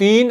3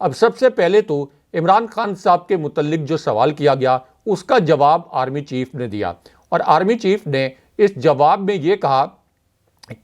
اب سب سے پہلے تو عمران خان صاحب کے متعلق جو سوال کیا گیا اس کا جواب آرمی چیف نے دیا، اور آرمی چیف نے اس جواب میں یہ کہا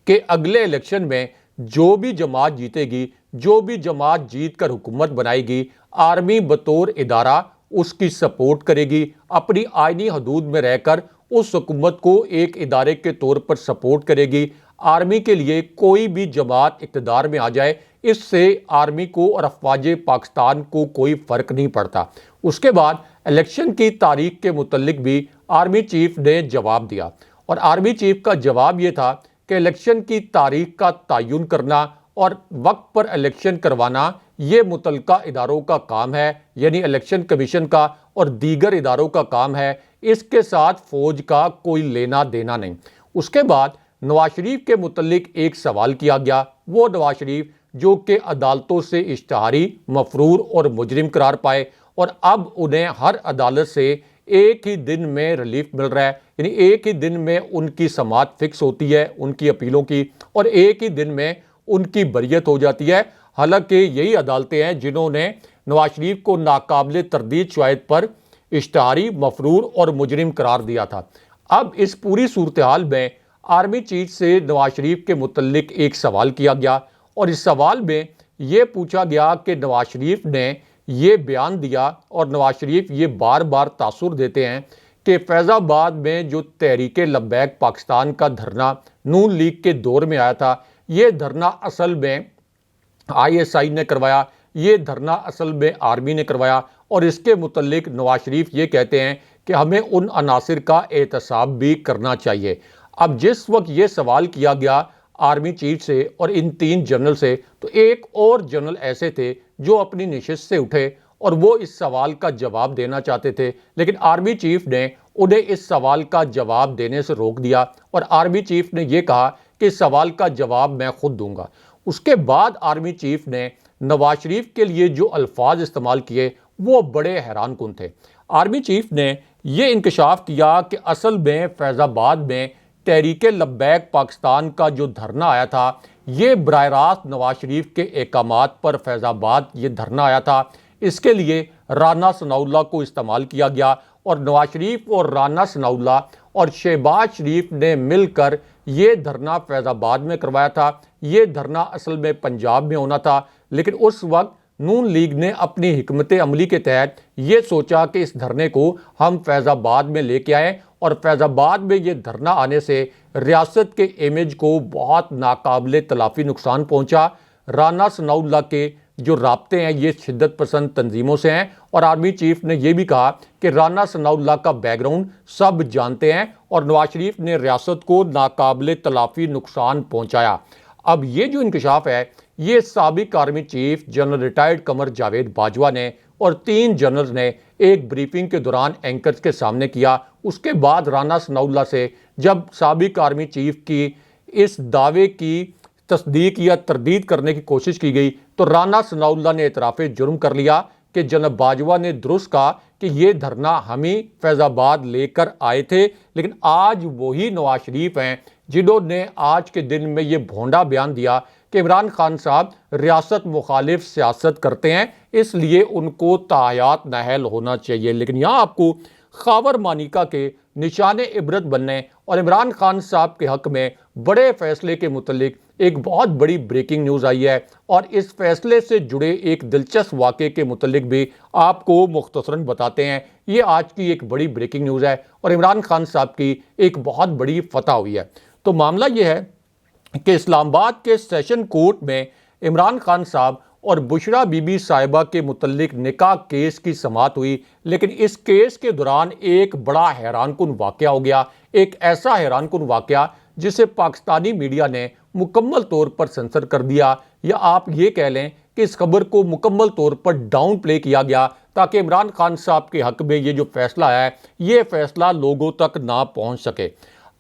کہ اگلے الیکشن میں جو بھی جماعت جیتے گی، جو بھی جماعت جیت کر حکومت بنائے گی، آرمی بطور ادارہ اس کی سپورٹ کرے گی، اپنی آئینی حدود میں رہ کر اس حکومت کو ایک ادارے کے طور پر سپورٹ کرے گی۔ آرمی کے لیے کوئی بھی جماعت اقتدار میں آ جائے، اس سے آرمی کو اور افواج پاکستان کو کوئی فرق نہیں پڑتا۔ اس کے بعد الیکشن کی تاریخ کے متعلق بھی آرمی چیف نے جواب دیا، اور آرمی چیف کا جواب یہ تھا کہ الیکشن کی تاریخ کا تعین کرنا اور وقت پر الیکشن کروانا یہ متعلقہ اداروں کا کام ہے، یعنی الیکشن کمیشن کا اور دیگر اداروں کا کام ہے، اس کے ساتھ فوج کا کوئی لینا دینا نہیں۔ اس کے بعد نواز شریف کے متعلق ایک سوال کیا گیا، وہ نواز شریف جو کہ عدالتوں سے اشتہاری، مفرور اور مجرم قرار پائے، اور اب انہیں ہر عدالت سے ایک ہی دن میں ریلیف مل رہا ہے، یعنی ایک ہی دن میں ان کی سماعت فکس ہوتی ہے ان کی اپیلوں کی، اور ایک ہی دن میں ان کی بریت ہو جاتی ہے۔ حالانکہ یہی عدالتیں ہیں جنہوں نے نواز شریف کو ناقابل تردید شواہد پر اشتہاری، مفرور اور مجرم قرار دیا تھا۔ اب اس پوری صورتحال میں آرمی چیف سے نواز شریف کے متعلق ایک سوال کیا گیا، اور اس سوال میں یہ پوچھا گیا کہ نواز شریف نے یہ بیان دیا، اور نواز شریف یہ بار بار تاثر دیتے ہیں کہ فیض آباد میں جو تحریک لبیک پاکستان کا دھرنا نون لیگ کے دور میں آیا تھا، یہ دھرنا اصل میں ISI نے کروایا، یہ دھرنا اصل میں آرمی نے کروایا، اور اس کے متعلق نواز شریف یہ کہتے ہیں کہ ہمیں ان عناصر کا احتساب بھی کرنا چاہیے۔ اب جس وقت یہ سوال کیا گیا آرمی چیف سے اور ان 3 جنرل سے، تو ایک اور جنرل ایسے تھے جو اپنی نشست سے اٹھے اور وہ اس سوال کا جواب دینا چاہتے تھے، لیکن آرمی چیف نے انہیں اس سوال کا جواب دینے سے روک دیا، اور آرمی چیف نے یہ کہا کہ اس سوال کا جواب میں خود دوں گا۔ اس کے بعد آرمی چیف نے نواز شریف کے لیے جو الفاظ استعمال کیے وہ بڑے حیران کن تھے۔ آرمی چیف نے یہ انکشاف کیا کہ اصل میں فیض آباد میں تحریک لبیک پاکستان کا جو دھرنا آیا تھا، یہ براہ راست نواز شریف کے احکامات پر فیض آباد یہ دھرنا آیا تھا۔ اس کے لیے رانا ثناء اللہ کو استعمال کیا گیا، اور نواز شریف اور رانا ثناء اللہ اور شہباز شریف نے مل کر یہ دھرنا فیض آباد میں کروایا تھا۔ یہ دھرنا اصل میں پنجاب میں ہونا تھا، لیکن اس وقت نون لیگ نے اپنی حکمت عملی کے تحت یہ سوچا کہ اس دھرنے کو ہم فیض آباد میں لے کے آئیں، اور فیض آباد میں یہ دھرنا آنے سے ریاست کے امیج کو بہت ناقابل تلافی نقصان پہنچا۔ رانا ثناء اللہ کے جو رابطے ہیں یہ شدت پسند تنظیموں سے ہیں، اور آرمی چیف نے یہ بھی کہا کہ رانا ثناء اللہ کا بیک گراؤنڈ سب جانتے ہیں، اور نواز شریف نے ریاست کو ناقابل تلافی نقصان پہنچایا۔ اب یہ جو انکشاف ہے یہ سابق army chief general retired Qamar Javed Bajwa نے اور 3 جنرلز نے ایک بریفنگ کے دوران اینکرز کے سامنے کیا۔ اس کے بعد رانا ثناء اللہ سے جب سابق آرمی چیف کی اس دعوے کی تصدیق یا تردید کرنے کی کوشش کی گئی، تو رانا ثناء اللہ نے اعتراف جرم کر لیا کہ جناب باجوہ نے درست کہا کہ یہ دھرنا ہم ہی فیض آباد لے کر آئے تھے، لیکن آج وہی نواز شریف ہیں جنہوں نے آج کے دن میں یہ بھونڈا بیان دیا کہ عمران خان صاحب ریاست مخالف سیاست کرتے ہیں، اس لیے ان کو تاحیات نااہل ہونا چاہیے۔ لیکن یہاں آپ کو خاور مانیکا کے نشان عبرت بننے اور عمران خان صاحب کے حق میں بڑے فیصلے کے متعلق ایک بہت بڑی بریکنگ نیوز آئی ہے، اور اس فیصلے سے جڑے ایک دلچسپ واقعے کے متعلق بھی آپ کو مختصراً بتاتے ہیں۔ یہ آج کی ایک بڑی بریکنگ نیوز ہے، اور عمران خان صاحب کی ایک بہت بڑی فتح ہوئی ہے۔ تو معاملہ یہ ہے کہ اسلام آباد کے سیشن کورٹ میں عمران خان صاحب اور بشرا بی بی صاحبہ کے متعلق نکاح کیس کی سماعت ہوئی، لیکن اس کیس کے دوران ایک بڑا حیران کن واقعہ ہو گیا، ایک ایسا حیران کن واقعہ جسے پاکستانی میڈیا نے مکمل طور پر سنسر کر دیا، یا آپ یہ کہہ لیں کہ اس خبر کو مکمل طور پر ڈاؤن پلے کیا گیا تاکہ عمران خان صاحب کے حق میں یہ جو فیصلہ آیا ہے یہ فیصلہ لوگوں تک نہ پہنچ سکے۔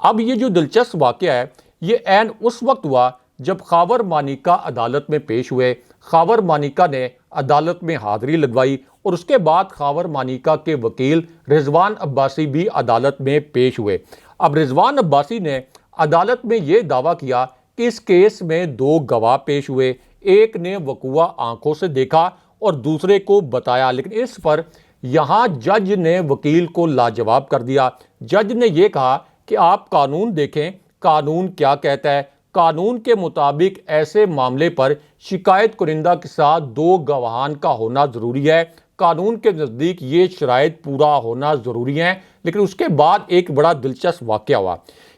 اب یہ جو دلچسپ واقعہ ہے یہ عین اس وقت ہوا جب خاور مانیکا عدالت میں پیش ہوئے۔ خاور مانیکا نے عدالت میں حاضری لگوائی، اور اس کے بعد خاور مانیکا کے وکیل رضوان عباسی بھی عدالت میں پیش ہوئے۔ اب رضوان عباسی نے عدالت میں یہ دعویٰ کیا کہ اس کیس میں 2 گواہ پیش ہوئے، ایک نے وقوع آنکھوں سے دیکھا اور دوسرے کو بتایا، لیکن اس پر یہاں جج نے وکیل کو لاجواب کر دیا۔ جج نے یہ کہا کہ آپ قانون دیکھیں، قانون کیا کہتا ہے۔ قانون کے مطابق ایسے معاملے پر شکایت کنندہ کے ساتھ 2 گواہان کا ہونا ضروری ہے۔ قانون کے نزدیک یہ شرائط پورا ہونا ضروری ہے۔ لیکن اس کے بعد ایک بڑا دلچسپ واقعہ ہوا،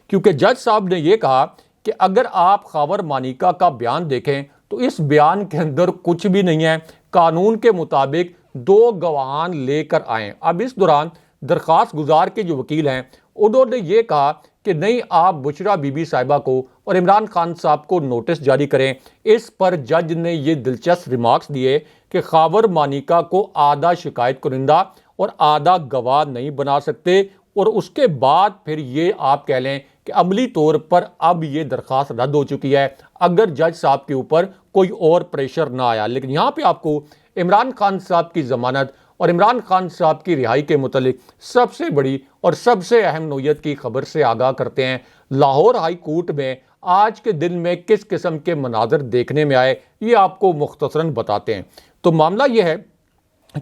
کیونکہ جج صاحب نے یہ کہا کہ اگر آپ خاور مانیکا کا بیان دیکھیں تو اس بیان کے اندر کچھ بھی نہیں ہے۔ قانون کے مطابق 2 گواہان لے کر آئیں۔ اب اس دوران درخواست گزار کے جو وکیل ہیں انہوں نے یہ کہا کہ نہیں، آپ بشرا بی بی صاحبہ کو اور عمران خان صاحب کو نوٹس جاری کریں۔ اس پر جج نے یہ دلچسپ ریمارکس دیے کہ خاور مانیکا کو آدھا شکایت کنندہ اور آدھا گواہ نہیں بنا سکتے، اور اس کے بعد پھر یہ آپ کہہ لیں کہ عملی طور پر اب یہ درخواست رد ہو چکی ہے اگر جج صاحب کے اوپر کوئی اور پریشر نہ آیا۔ لیکن یہاں پہ آپ کو عمران خان صاحب کی ضمانت اور عمران خان صاحب کی رہائی کے متعلق سب سے بڑی اور سب سے اہم نوعیت کی خبر سے آگاہ کرتے ہیں۔ لاہور ہائی کورٹ میں آج کے دن میں کس قسم کے مناظر دیکھنے میں آئے، یہ آپ کو مختصراً بتاتے ہیں۔ تو معاملہ یہ ہے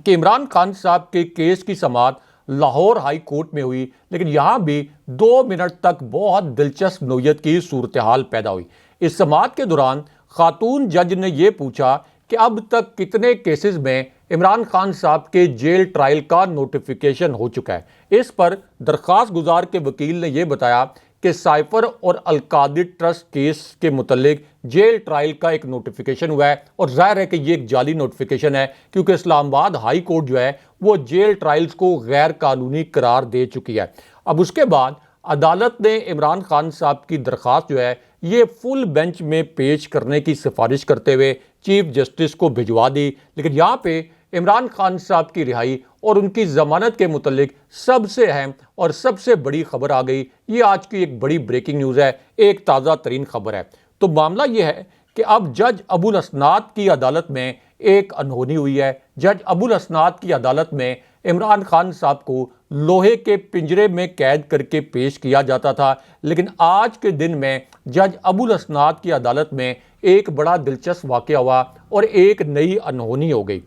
کہ عمران خان صاحب کے کیس کی سماعت لاہور ہائی کورٹ میں ہوئی، لیکن یہاں بھی 2 منٹ تک بہت دلچسپ نوعیت کی صورتحال پیدا ہوئی۔ اس سماعت کے دوران خاتون جج نے یہ پوچھا کہ اب تک کتنے کیسز میں عمران خان صاحب کے جیل ٹرائل کا نوٹیفیکیشن ہو چکا ہے۔ اس پر درخواست گزار کے وکیل نے یہ بتایا کہ سائفر اور القادر ٹرسٹ کیس کے متعلق جیل ٹرائل کا ایک نوٹیفیکیشن ہوا ہے، اور ظاہر ہے کہ یہ ایک جعلی نوٹیفیکیشن ہے، کیونکہ اسلام آباد ہائی کورٹ جو ہے وہ جیل ٹرائلز کو غیر قانونی قرار دے چکی ہے۔ اب اس کے بعد عدالت نے عمران خان صاحب کی درخواست جو ہے یہ فل بینچ میں پیش کرنے کی سفارش کرتے ہوئے چیف جسٹس کو بھجوا دی۔ لیکن یہاں پہ عمران خان صاحب کی رہائی اور ان کی ضمانت کے متعلق سب سے اہم اور سب سے بڑی خبر آ گئی۔ یہ آج کی ایک بڑی بریکنگ نیوز ہے، ایک تازہ ترین خبر ہے۔ تو معاملہ یہ ہے کہ اب جج ابو الاسناد کی عدالت میں ایک انہونی ہوئی ہے۔ جج ابو الاسناد کی عدالت میں عمران خان صاحب کو لوہے کے پنجرے میں قید کر کے پیش کیا جاتا تھا، لیکن آج کے دن میں جج ابو الاسناد کی عدالت میں ایک بڑا دلچسپ واقعہ ہوا اور ایک نئی انہونی ہو گئی۔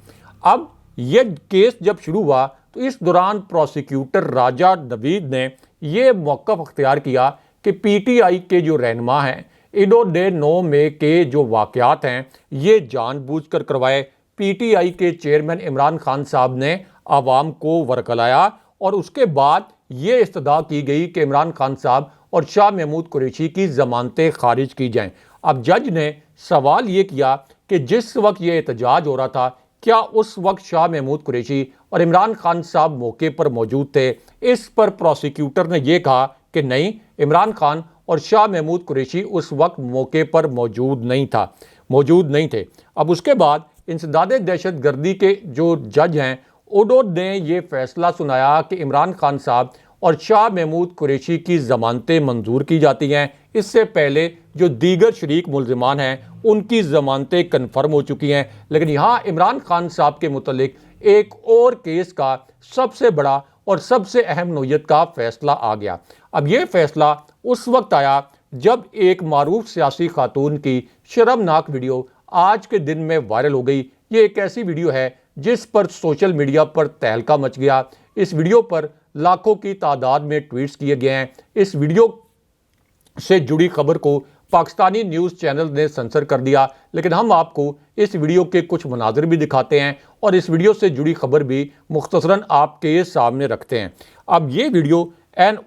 اب یہ کیس جب شروع ہوا تو اس دوران پروسیکیوٹر راجہ نوید نے یہ موقف اختیار کیا کہ پی ٹی آئی کے جو رہنما ہیں انہوں نے 9 مئی کے جو واقعات ہیں یہ جان بوجھ کر کروائے۔ پی ٹی آئی کے چیئرمین عمران خان صاحب نے عوام کو ورگلایا، اور اس کے بعد یہ استدعا کی گئی کہ عمران خان صاحب اور شاہ محمود قریشی کی ضمانتیں خارج کی جائیں۔ اب جج نے سوال یہ کیا کہ جس وقت یہ احتجاج ہو رہا تھا کیا اس وقت شاہ محمود قریشی اور عمران خان صاحب موقع پر موجود تھے؟ اس پر پروسیکیوٹر نے یہ کہا کہ نہیں، عمران خان اور شاہ محمود قریشی اس وقت موقع پر موجود نہیں تھے۔ اب اس کے بعد انسداد دہشت گردی کے جو جج ہیں انہوں نے یہ فیصلہ سنایا کہ عمران خان صاحب اور شاہ محمود قریشی کی ضمانتیں منظور کی جاتی ہیں۔ اس سے پہلے جو دیگر شریک ملزمان ہیں ان کی ضمانتیں کنفرم ہو چکی ہیں، لیکن یہاں عمران خان صاحب کے متعلق ایک اور کیس کا سب سے بڑا اور سب سے اہم نوعیت کا فیصلہ آ گیا۔ اب یہ فیصلہ اس وقت آیا جب ایک معروف سیاسی خاتون کی شرمناک ویڈیو آج کے دن میں وائرل ہو گئی۔ یہ ایک ایسی ویڈیو ہے جس پر سوشل میڈیا پر تہلکہ مچ گیا۔ اس ویڈیو پر لاکھوں کی تعداد میں ٹویٹس کیے گئے ہیں۔ اس ویڈیو سے جڑی خبر کو پاکستانی نیوز چینل نے سنسر کر دیا، لیکن ہم آپ کو اس ویڈیو کے کچھ مناظر بھی دکھاتے ہیں اور اس ویڈیو سے جڑی خبر بھی مختصراً آپ کے سامنے رکھتے ہیں۔ اب یہ ویڈیو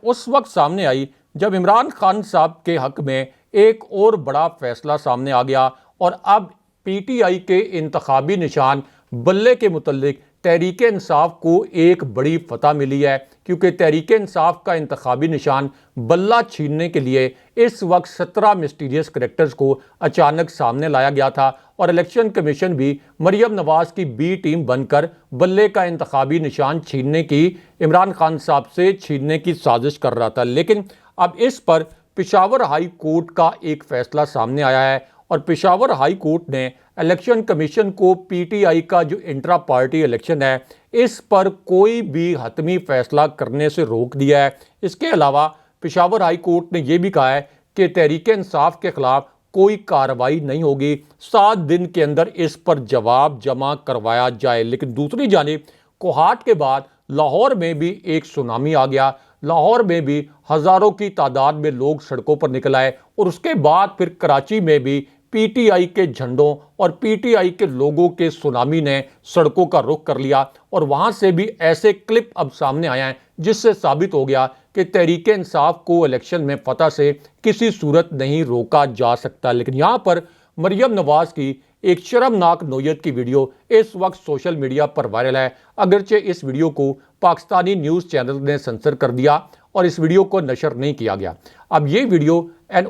اس وقت سامنے آئی جب عمران خان صاحب کے حق میں ایک اور بڑا فیصلہ سامنے آ گیا، اور اب پی ٹی آئی کے انتخابی نشان بلے کے متعلق تحریک انصاف کو ایک بڑی فتح ملی ہے، کیونکہ تحریک انصاف کا انتخابی نشان بلہ چھیننے کے لیے اس وقت 17 مسٹیریس کریکٹرز کو اچانک سامنے لایا گیا تھا، اور الیکشن کمیشن بھی مریم نواز کی بی ٹیم بن کر بلے کا انتخابی نشان چھیننے کی عمران خان صاحب سے چھیننے کی سازش کر رہا تھا۔ لیکن اب اس پر پشاور ہائی کورٹ کا ایک فیصلہ سامنے آیا ہے، اور پشاور ہائی کورٹ نے الیکشن کمیشن کو پی ٹی آئی کا جو انٹرا پارٹی الیکشن ہے اس پر کوئی بھی حتمی فیصلہ کرنے سے روک دیا ہے۔ اس کے علاوہ پشاور ہائی کورٹ نے یہ بھی کہا ہے کہ تحریک انصاف کے خلاف کوئی کارروائی نہیں ہوگی، 7 دن کے اندر اس پر جواب جمع کروایا جائے۔ لیکن دوسری جانب کوہاٹ کے بعد لاہور میں بھی ایک سونامی آ گیا، لاہور میں بھی ہزاروں کی تعداد میں لوگ سڑکوں پر نکل آئے، اور اس کے بعد پھر کراچی میں بھی پی ٹی آئی کے جھنڈوں اور پی ٹی آئی کے لوگوں کے سونامی نے سڑکوں کا رخ کر لیا، اور وہاں سے بھی ایسے کلپ اب سامنے آیا ہیں جس سے ثابت ہو گیا کہ تحریک انصاف کو الیکشن میں فتح سے کسی صورت نہیں روکا جا سکتا۔ لیکن یہاں پر مریم نواز کی ایک شرمناک نوعیت کی ویڈیو اس وقت سوشل میڈیا پر وائرل ہے، اگرچہ اس ویڈیو کو پاکستانی نیوز چینل نے سنسر کر دیا اور اس ویڈیو کو نشر نہیں کیا گیا۔ اب یہ ویڈیو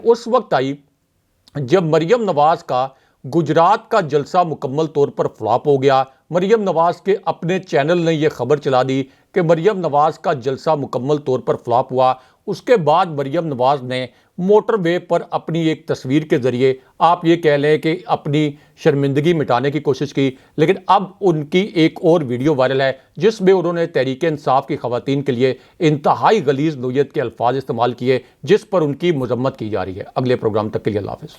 اس وقت آئی جب مریم نواز کا گجرات کا جلسہ مکمل طور پر فلاپ ہو گیا۔ مریم نواز کے اپنے چینل نے یہ خبر چلا دی کہ مریم نواز کا جلسہ مکمل طور پر فلاپ ہوا۔ اس کے بعد مریم نواز نے موٹر وے پر اپنی ایک تصویر کے ذریعے آپ یہ کہہ لیں کہ اپنی شرمندگی مٹانے کی کوشش کی، لیکن اب ان کی ایک اور ویڈیو وائرل ہے جس میں انہوں نے تحریک انصاف کی خواتین کے لیے انتہائی غلیظ نوعیت کے الفاظ استعمال کیے، جس پر ان کی مذمت کی جا رہی ہے۔ اگلے پروگرام تک کے لیے اللہ حافظ۔